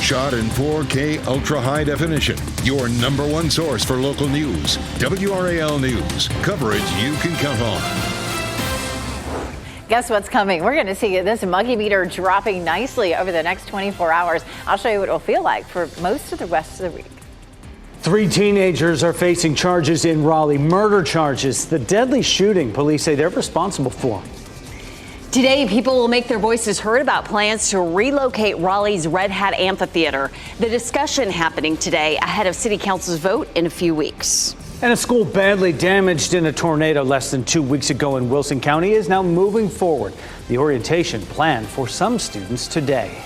Shot in 4K ultra high definition. Your number one source for local news. WRAL News. Coverage you can count on. Guess what's coming? We're going to see this muggy meter dropping nicely over the next 24 hours. I'll show you what it'll feel like for most of the rest of the week. 3 teenagers are facing charges in Raleigh, murder charges. The deadly shooting police say they're responsible for. Today, people will make their voices heard about plans to relocate Raleigh's Red Hat Amphitheater. The discussion happening today ahead of City Council's vote in a few weeks. And a school badly damaged in a tornado less than 2 weeks ago in Wilson County is now moving forward. The orientation planned for some students today.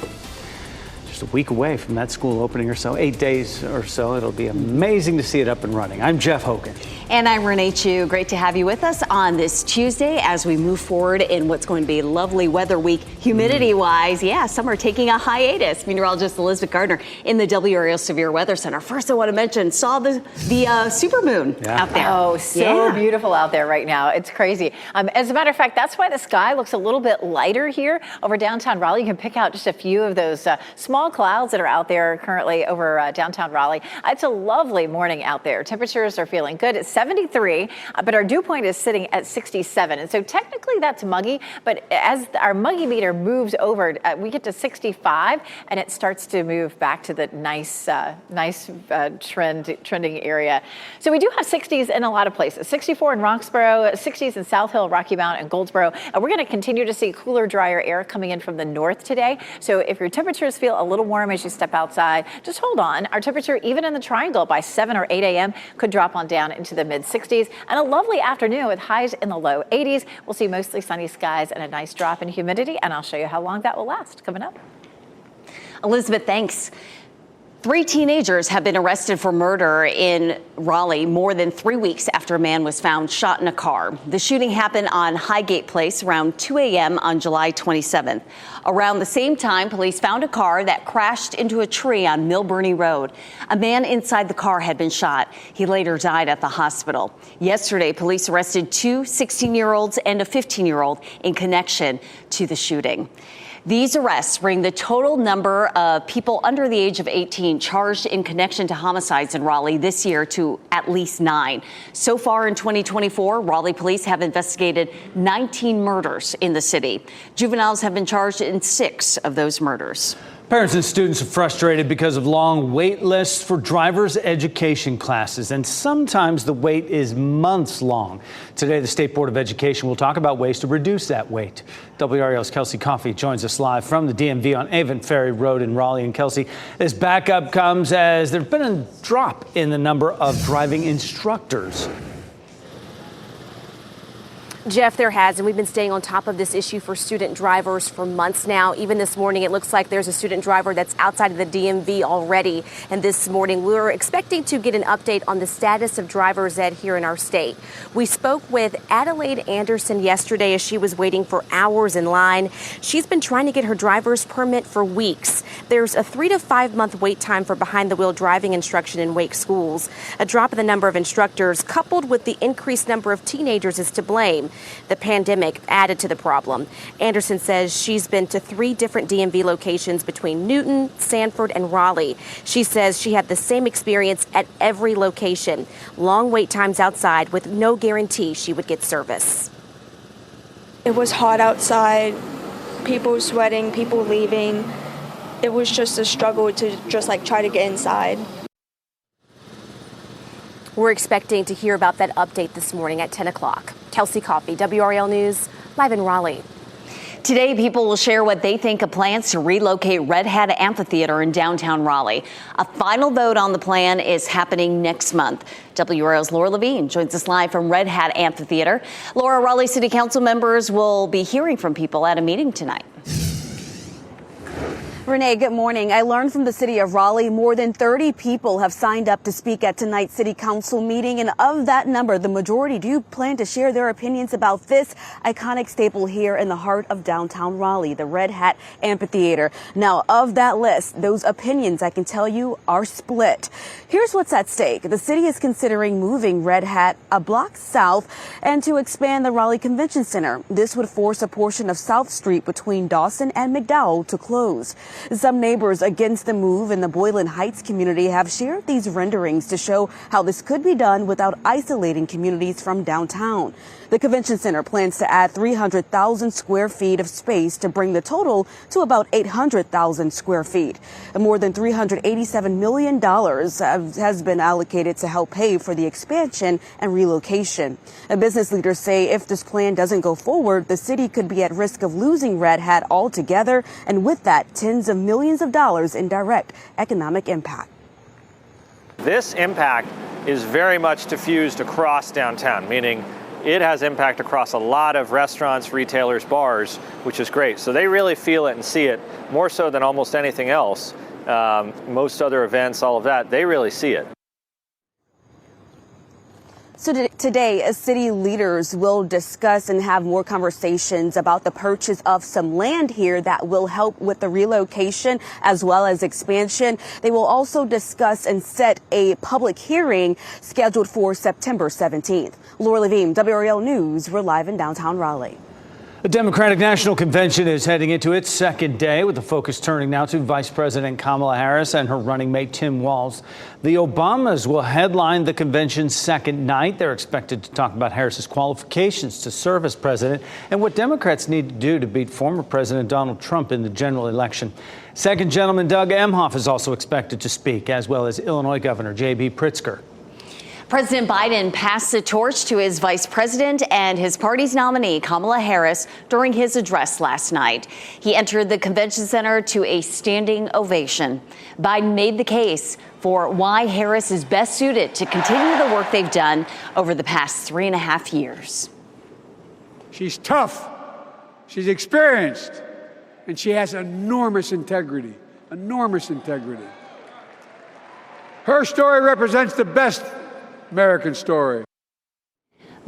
Just a week away from that school opening or so, 8 days or so. It'll be amazing to see it up and running. I'm Jeff Hogan. And I'm Renee Chu. Great to have you with us on this Tuesday as we move forward in what's going to be a lovely weather week. Humidity-wise, yeah, some are taking a hiatus. Meteorologist Elizabeth Gardner in the WRAL Severe Weather Center. First, I want to mention, saw the supermoon out there. Oh, so beautiful out there right now. It's crazy. As a matter of fact, that's why the sky looks a little bit lighter here over downtown Raleigh. You can pick out just a few of those small clouds that are out there currently over downtown Raleigh. It's a lovely morning out there. Temperatures are feeling good. It's 73, but our dew point is sitting at 67. And so technically that's muggy, but as our muggy meter moves over, we get to 65 and it starts to move back to the nice trending area. So we do have 60s in a lot of places. 64 in Roxborough, 60s in South Hill, Rocky Mount, and Goldsboro. We're going to continue to see cooler, drier air coming in from the north today. So if your temperatures feel a little warm as you step outside, just hold on. Our temperature, even in the triangle by 7 or 8 a.m., could drop on down into the mid-60s, and a lovely afternoon with highs in the low 80s. We'll see mostly sunny skies and a nice drop in humidity, and I'll show you how long that will last coming up. Elizabeth, thanks. 3 teenagers have been arrested for murder in Raleigh more than 3 weeks after a man was found shot in a car. The shooting happened on Highgate Place around 2 a.m. on July 27th. Around the same time, police found a car that crashed into a tree on Milburnie Road. A man inside the car had been shot. He later died at the hospital. Yesterday, police arrested 2 16-year-olds and a 15-year-old in connection to the shooting. These arrests bring the total number of people under the age of 18 charged in connection to homicides in Raleigh this year to at least 9. So far in 2024, Raleigh police have investigated 19 murders in the city. Juveniles have been charged in 6 of those murders. Parents and students are frustrated because of long wait lists for driver's education classes, and sometimes the wait is months long. Today, the State Board of Education will talk about ways to reduce that wait. WRAL's Kelsey Coffey joins us live from the DMV on Avon Ferry Road in Raleigh. And Kelsey, this backup comes as there's been a drop in the number of driving instructors. Jeff, there has, and we've been staying on top of this issue for student drivers for months now. Even this morning, it looks like there's a student driver that's outside of the DMV already. And this morning, we were expecting to get an update on the status of driver's ed here in our state. We spoke with Adelaide Anderson yesterday as she was waiting for hours in line. She's been trying to get her driver's permit for weeks. There's a 3 to 5 month wait time for behind-the-wheel driving instruction in Wake schools. A drop in the number of instructors, coupled with the increased number of teenagers, is to blame. The pandemic added to the problem. Anderson says she's been to 3 different DMV locations between Newton, Sanford, and Raleigh. She says she had the same experience at every location. Long wait times outside with no guarantee she would get service. It was hot outside, people sweating, people leaving. It was just a struggle to just try to get inside. We're expecting to hear about that update this morning at 10 o'clock. Kelsey Coffey, WRAL News, live in Raleigh. Today, people will share what they think of plans to relocate Red Hat Amphitheater in downtown Raleigh. A final vote on the plan is happening next month. WRAL's Laura Levine joins us live from Red Hat Amphitheater. Laura, Raleigh City Council members will be hearing from people at a meeting tonight. Renee, good morning. I learned from the city of Raleigh more than 30 people have signed up to speak at tonight's city council meeting. And of that number, the majority do plan to share their opinions about this iconic staple here in the heart of downtown Raleigh, the Red Hat Amphitheater. Now, of that list, those opinions, I can tell you, are split. Here's what's at stake. The city is considering moving Red Hat a block south and to expand the Raleigh Convention Center. This would force a portion of South Street between Dawson and McDowell to close. Some neighbors against the move in the Boylan Heights community have shared these renderings to show how this could be done without isolating communities from downtown. The convention center plans to add 300,000 square feet of space to bring the total to about 800,000 square feet. More than $387 million has been allocated to help pay for the expansion and relocation. Business leaders say if this plan doesn't go forward, the city could be at risk of losing Red Hat altogether, and with that, tens of millions of dollars in direct economic impact. This impact is very much diffused across downtown, meaning it has impact across a lot of restaurants, retailers, bars, which is great. So they really feel it and see it more so than almost anything else. Most other events, all of that, they really see it. So today, city leaders will discuss and have more conversations about the purchase of some land here that will help with the relocation as well as expansion. They will also discuss and set a public hearing scheduled for September 17th. Laura Levine, WRAL News. We're live in downtown Raleigh. The Democratic National Convention is heading into its second day, with the focus turning now to Vice President Kamala Harris and her running mate Tim Walz. The Obamas will headline the convention's second night. They're expected to talk about Harris's qualifications to serve as president and what Democrats need to do to beat former President Donald Trump in the general election. Second Gentleman Doug Emhoff is also expected to speak, as well as Illinois Governor J.B. Pritzker. President Biden passed the torch to his vice president and his party's nominee, Kamala Harris, during his address last night. He entered the convention center to a standing ovation. Biden made the case for why Harris is best suited to continue the work they've done over the past 3.5 years. She's tough, she's experienced, and she has enormous integrity, enormous integrity. Her story represents the best American story.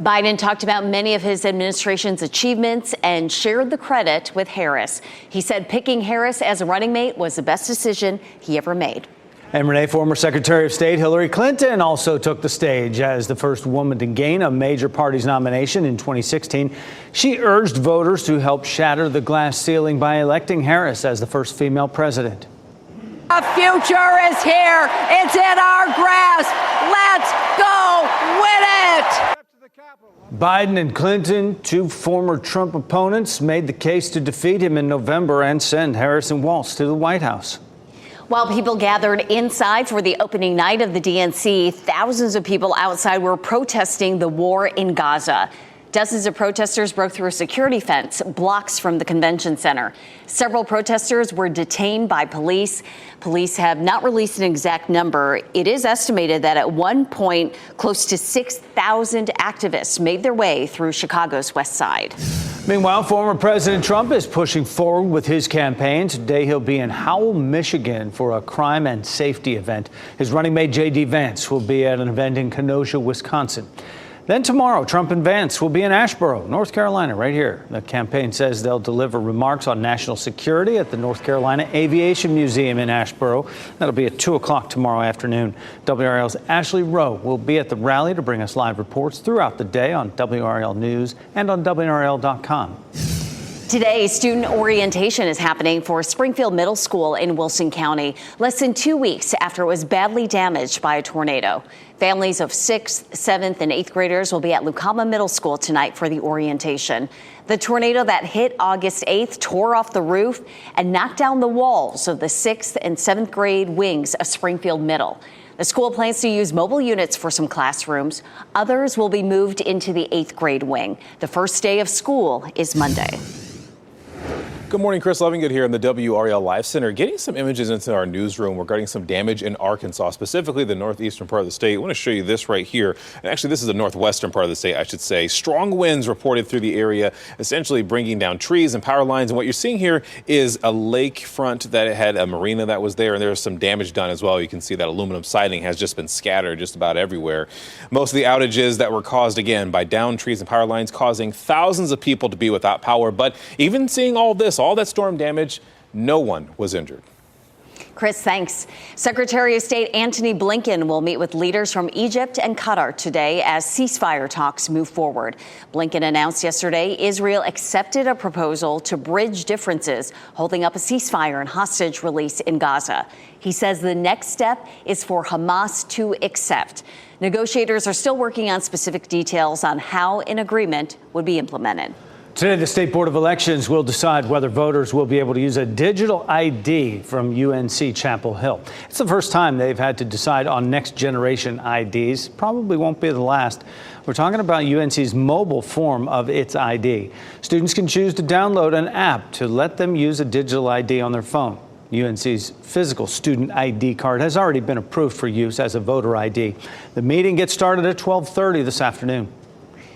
Biden talked about many of his administration's achievements and shared the credit with Harris. He said picking Harris as a running mate was the best decision he ever made. And Renee, former Secretary of State Hillary Clinton also took the stage as the first woman to gain a major party's nomination in 2016. She urged voters to help shatter the glass ceiling by electing Harris as the first female president. The future is here. It's in our grasp. Let's go win it. Biden and Clinton, two former Trump opponents, made the case to defeat him in November and send Harris and Walz to the White House. While people gathered inside for the opening night of the DNC, thousands of people outside were protesting the war in Gaza. Dozens of protesters broke through a security fence blocks from the convention center. Several protesters were detained by police. Police have not released an exact number. It is estimated that at one point, close to 6,000 activists made their way through Chicago's West Side. Meanwhile, former President Trump is pushing forward with his campaign. Today, he'll be in Howell, Michigan for a crime and safety event. His running mate, J.D. Vance, will be at an event in Kenosha, Wisconsin. Then tomorrow, Trump and Vance will be in Asheboro, North Carolina, right here. The campaign says they'll deliver remarks on national security at the North Carolina Aviation Museum in Asheboro. That'll be at 2 o'clock tomorrow afternoon. WRAL's Ashley Rowe will be at the rally to bring us live reports throughout the day on WRAL News and on WRAL.com. Today, student orientation is happening for Springfield Middle School in Wilson County, less than 2 weeks after it was badly damaged by a tornado. Families of 6th, 7th, and 8th graders will be at Lucama Middle School tonight for the orientation. The tornado that hit August 8th tore off the roof and knocked down the walls of the 6th and 7th grade wings of Springfield Middle. The school plans to use mobile units for some classrooms. Others will be moved into the 8th grade wing. The first day of school is Monday. Good morning, Chris Lovingood here in the WRAL Live Center, getting some images into our newsroom regarding some damage in Arkansas, specifically the northeastern part of the state. I want to show you this right here. And actually, this is the northwestern part of the state, I should say. Strong winds reported through the area, essentially bringing down trees and power lines. And what you're seeing here is a lakefront that had a marina that was there, and there's some damage done as well. You can see that aluminum siding has just been scattered just about everywhere. Most of the outages that were caused, again, by downed trees and power lines, causing thousands of people to be without power. But even seeing all this, all that storm damage, no one was injured. Chris, thanks. Secretary of State Antony Blinken will meet with leaders from Egypt and Qatar today as ceasefire talks move forward. Blinken announced yesterday Israel accepted a proposal to bridge differences, holding up a ceasefire and hostage release in Gaza. He says the next step is for Hamas to accept. Negotiators are still working on specific details on how an agreement would be implemented. Today, the State Board of Elections will decide whether voters will be able to use a digital ID from UNC Chapel Hill. It's the first time they've had to decide on next generation IDs. Probably won't be the last. We're talking about UNC's mobile form of its ID. Students can choose to download an app to let them use a digital ID on their phone. UNC's physical student ID card has already been approved for use as a voter ID. The meeting gets started at 12:30 this afternoon.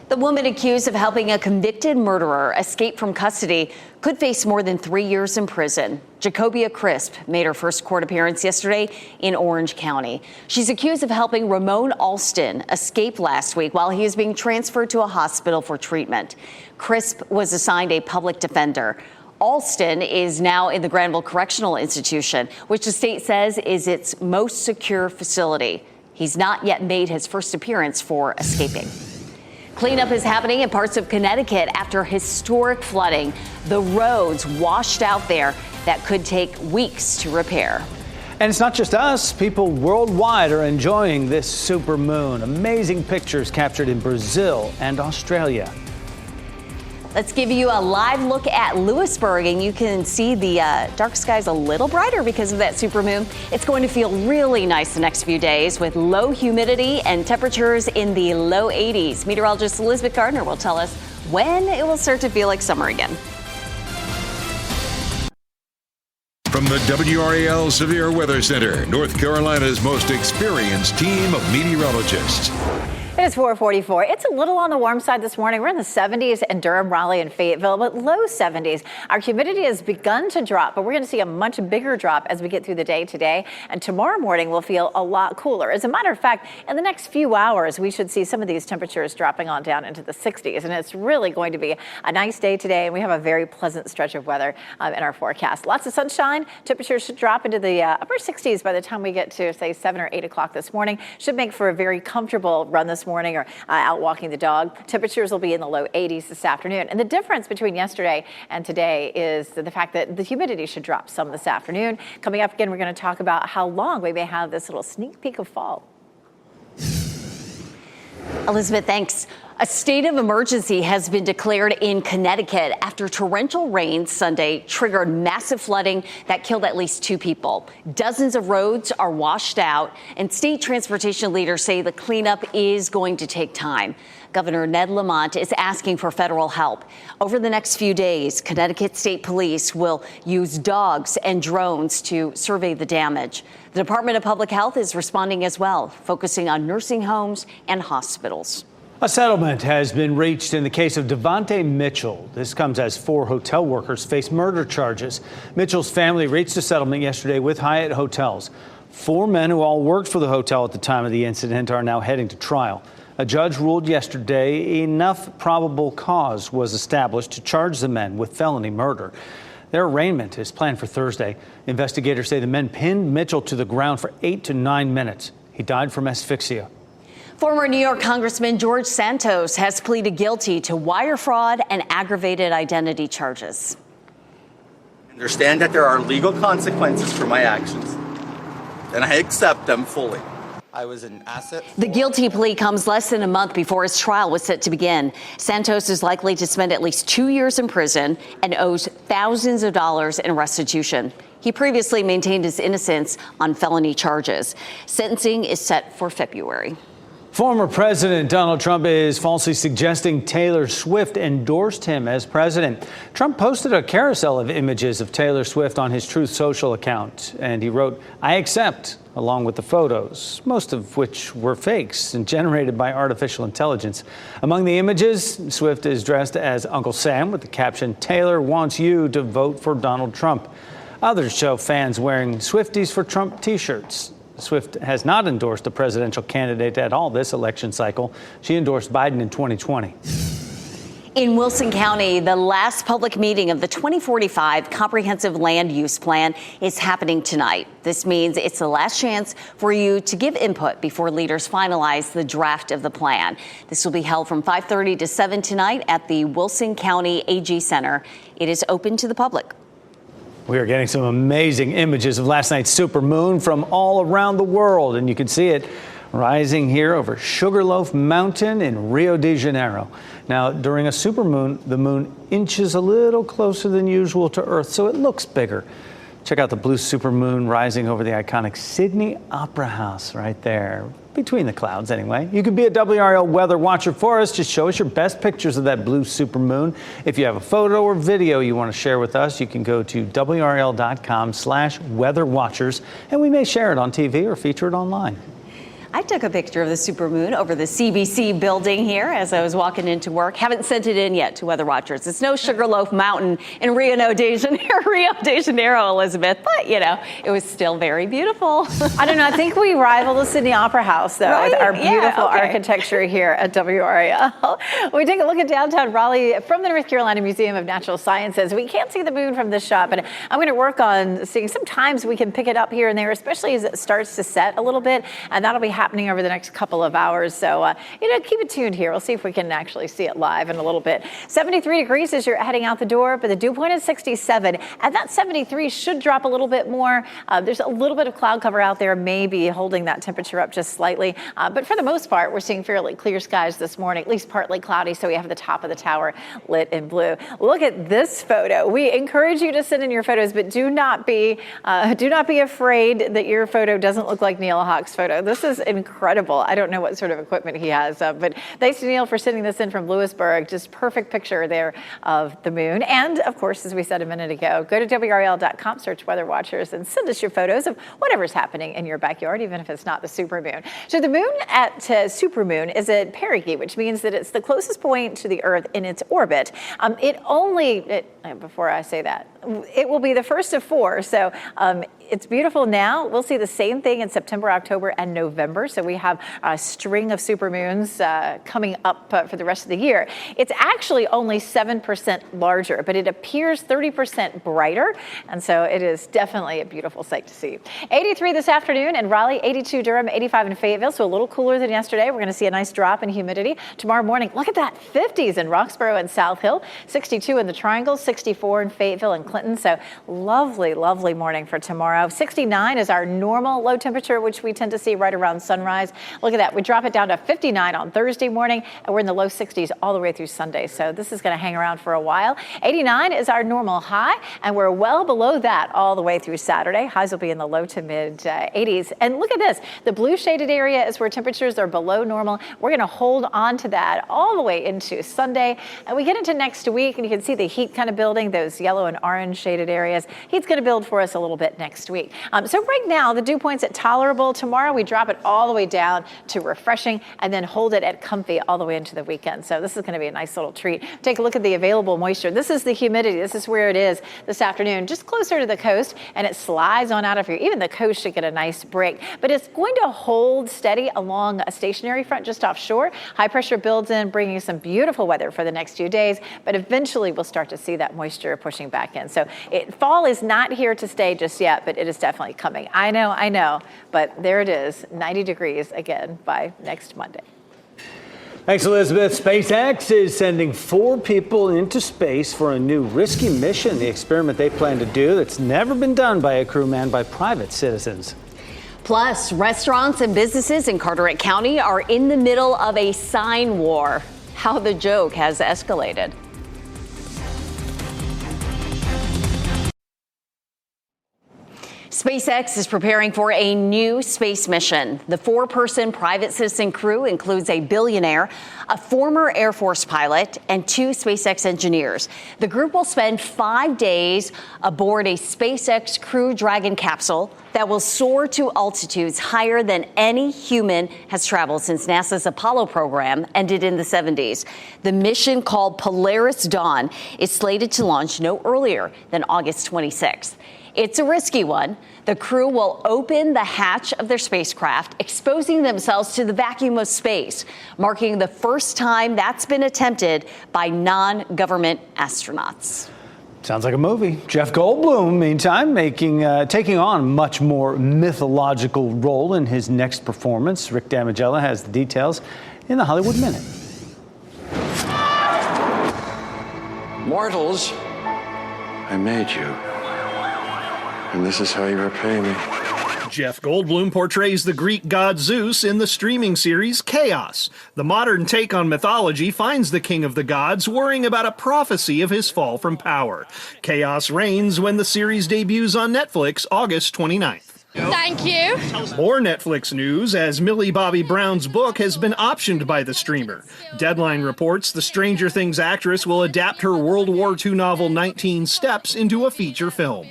The woman accused of helping a convicted murderer escape from custody could face more than 3 years in prison. Jacobia Crisp made her first court appearance yesterday in Orange County. She's accused of helping Ramon Alston escape last week while he is being transferred to a hospital for treatment. Crisp was assigned a public defender. Alston is now in the Granville Correctional Institution, which the state says is its most secure facility. He's not yet made his first appearance for escaping. Cleanup is happening in parts of Connecticut after historic flooding. The roads washed out there that could take weeks to repair. And it's not just us. People worldwide are enjoying this supermoon. Amazing pictures captured in Brazil and Australia. Let's give you a live look at Lewisburg, and you can see the dark skies a little brighter because of that supermoon. It's going to feel really nice the next few days with low humidity and temperatures in the low 80s. Meteorologist Elizabeth Gardner will tell us when it will start to feel like summer again. From the WRAL Severe Weather Center, North Carolina's most experienced team of meteorologists. It is 4:44. It's a little on the warm side this morning. We're in the 70s in Durham, Raleigh, and Fayetteville, but low 70s. Our humidity has begun to drop, but we're going to see a much bigger drop as we get through the day today. And tomorrow morning, we'll feel a lot cooler. As a matter of fact, in the next few hours, we should see some of these temperatures dropping on down into the 60s. And it's really going to be a nice day today. And we have a very pleasant stretch of weather in our forecast. Lots of sunshine. Temperatures should drop into the upper 60s by the time we get to, say, 7 or 8 o'clock this morning. Should make for a very comfortable run this morning or out walking the dog. Temperatures will be in the low 80s this afternoon. And the difference between yesterday and today is the fact that the humidity should drop some this afternoon. Coming up again, we're going to talk about how long we may have this little sneak peek of fall. Elizabeth, thanks. A state of emergency has been declared in Connecticut after torrential rain Sunday triggered massive flooding that killed at least 2 people. Dozens of roads are washed out, and state transportation leaders say the cleanup is going to take time. Governor Ned Lamont is asking for federal help. Over the next few days, Connecticut State Police will use dogs and drones to survey the damage. The Department of Public Health is responding as well, focusing on nursing homes and hospitals. A settlement has been reached in the case of Devontae Mitchell. This comes as 4 hotel workers face murder charges. Mitchell's family reached a settlement yesterday with Hyatt Hotels. 4 men who all worked for the hotel at the time of the incident are now heading to trial. A judge ruled yesterday enough probable cause was established to charge the men with felony murder. Their arraignment is planned for Thursday. Investigators say the men pinned Mitchell to the ground for 8 to 9 minutes. He died from asphyxia. Former New York Congressman George Santos has pleaded guilty to wire fraud and aggravated identity charges. I understand that there are legal consequences for my actions, and I accept them fully. I was an asset. The guilty plea comes less than a month before his trial was set to begin. Santos is likely to spend at least 2 years in prison and owes thousands of dollars in restitution. He previously maintained his innocence on felony charges. Sentencing is set for February. Former President Donald Trump is falsely suggesting Taylor Swift endorsed him as president. Trump posted a carousel of images of Taylor Swift on his Truth Social account, and he wrote, "I accept," along with the photos, most of which were fakes and generated by artificial intelligence. Among the images, Swift is dressed as Uncle Sam with the caption, "Taylor wants you to vote for Donald Trump." Others show fans wearing Swifties for Trump t-shirts. Swift has not endorsed a presidential candidate at all this election cycle. She endorsed Biden in 2020. In Wilson County, the last public meeting of the 2045 Comprehensive Land Use Plan is happening tonight. This means it's the last chance for you to give input before leaders finalize the draft of the plan. This will be held from 5:30 to 7 tonight at the Wilson County AG Center. It is open to the public. We are getting some amazing images of last night's supermoon from all around the world, and you can see it rising here over Sugarloaf Mountain in Rio de Janeiro. Now, during a supermoon, the moon inches a little closer than usual to Earth, so it looks bigger. Check out the blue supermoon rising over the iconic Sydney Opera House right there, between the clouds anyway. You can be a WRAL weather watcher for us. Just show us your best pictures of that blue supermoon. If you have a photo or video you want to share with us, you can go to WRAL.com/weatherwatchers, and we may share it on TV or feature it online. I took a picture of the supermoon over the CBC building here as I was walking into work. Haven't sent it in yet to weather watchers. It's no Sugarloaf Mountain in Rio de Janeiro, Elizabeth, but it was still very beautiful. I don't know. I think we rival the Sydney Opera House, though, right? with our beautiful okay. architecture here at WRAL. We take a look at downtown Raleigh from the North Carolina Museum of Natural Sciences. We can't see the moon from this shot, but I'm going to work on seeing. Sometimes we can pick it up here and there, especially as it starts to set a little bit, and that'll be happening over the next couple of hours. So, keep it tuned here. We'll see if we can actually see it live in a little bit. 73 degrees as you're heading out the door, but the dew point is 67, and that 73 should drop a little bit more. There's a little bit of cloud cover out there, maybe holding that temperature up just slightly. But for the most part, we're seeing fairly clear skies this morning, at least partly cloudy. So we have the top of the tower lit in blue. Look at this photo. We encourage you to send in your photos, but do not be afraid that your photo doesn't look like Neil Hawk's photo. This is incredible. I don't know what sort of equipment he has, but thanks to Neil for sending this in from Lewisburg. Just perfect picture there of the moon. And of course, as we said a minute ago, go to WRAL.com, search Weather Watchers, and send us your photos of whatever's happening in your backyard, even if it's not the supermoon. So the moon at supermoon is at perigee, which means that it's the closest point to the Earth in its orbit. Before I say that, it will be the first of four. So it's beautiful now. We'll see the same thing in September, October, and November. So we have a string of supermoons coming up for the rest of the year. It's actually only 7% larger, but it appears 30% brighter. And so it is definitely a beautiful sight to see. 83 this afternoon in Raleigh, 82 Durham, 85 in Fayetteville. So a little cooler than yesterday. We're going to see a nice drop in humidity. Tomorrow morning, look at that, 50s in Roxborough and South Hill, 62 in the Triangle, 64 in Fayetteville and Clinton. So lovely, lovely morning for tomorrow. 69 is our normal low temperature, which we tend to see right around sunrise. Look at that. We drop it down to 59 on Thursday morning, and we're in the low 60s all the way through Sunday. So this is going to hang around for a while. 89 is our normal high, and we're well below that all the way through Saturday. Highs will be in the low to mid 80s. And look at this. The blue shaded area is where temperatures are below normal. We're going to hold on to that all the way into Sunday. And we get into next week, and you can see the heat kind of building, those yellow and orange shaded areas. Heat's going to build for us a little bit next week. So right now, the dew point's at tolerable. Tomorrow, we drop it all the way down to refreshing and then hold it at comfy all the way into the weekend. So this is going to be a nice little treat. Take a look at the available moisture. This is the humidity. This is where it is this afternoon, just closer to the coast, and it slides on out of here. Even the coast should get a nice break, but it's going to hold steady along a stationary front just offshore. High pressure builds in, bringing some beautiful weather for the next few days, but eventually we'll start to see that moisture pushing back in. So fall is not here to stay just yet, but it is definitely coming. I know, but there it is, 90 degrees again by next Monday. Thanks, Elizabeth. SpaceX is sending 4 people into space for a new risky mission, the experiment they plan to do that's never been done by a crew manned by private citizens. Plus, restaurants and businesses in Carteret County are in the middle of a sign war. How the joke has escalated. SpaceX is preparing for a new space mission. The 4-person private citizen crew includes a billionaire, a former Air Force pilot, and 2 SpaceX engineers. The group will spend 5 days aboard a SpaceX Crew Dragon capsule that will soar to altitudes higher than any human has traveled since NASA's Apollo program ended in the 70s. The mission, called Polaris Dawn, is slated to launch no earlier than August 26th. It's a risky one. The crew will open the hatch of their spacecraft, exposing themselves to the vacuum of space, marking the first time that's been attempted by non-government astronauts. Sounds like a movie. Jeff Goldblum, meantime, taking on a much more mythological role in his next performance. Rick Damigella has the details in the Hollywood Minute. Mortals, I made you, and this is how you repay me. Jeff Goldblum portrays the Greek god Zeus in the streaming series Chaos. The modern take on mythology finds the king of the gods worrying about a prophecy of his fall from power. Chaos reigns when the series debuts on Netflix August 29th. Thank you. More Netflix news as Millie Bobby Brown's book has been optioned by the streamer. Deadline reports the Stranger Things actress will adapt her World War II novel 19 Steps into a feature film.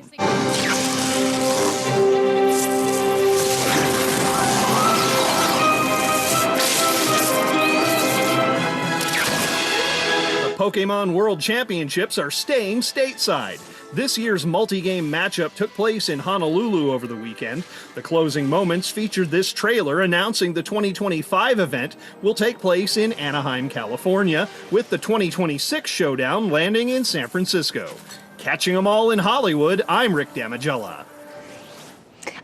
The Pokemon World Championships are staying stateside. This year's multi-game matchup took place in Honolulu over the weekend. The closing moments featured this trailer announcing the 2025 event will take place in Anaheim, California, with the 2026 showdown landing in San Francisco. Catching them all in Hollywood, I'm Rick Damigella.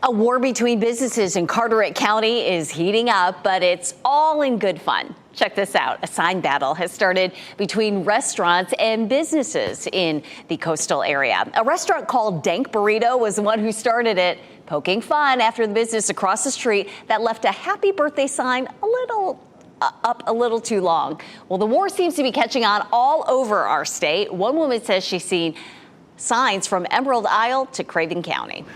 A war between businesses in Carteret County is heating up, but it's all in good fun. Check this out. A sign battle has started between restaurants and businesses in the coastal area. A restaurant called Dank Burrito was the one who started it, poking fun after the business across the street that left a happy birthday sign up a little too long. Well, the war seems to be catching on all over our state. One woman says she's seen signs from Emerald Isle to Craven County.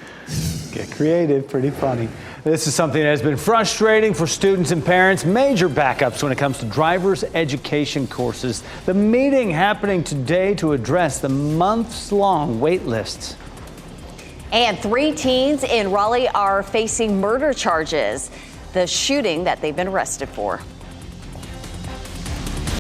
Get creative, pretty funny. This is something that has been frustrating for students and parents. Major backups when it comes to driver's education courses. The meeting happening today to address the months-long wait lists. And 3 teens in Raleigh are facing murder charges, the shooting that they've been arrested for.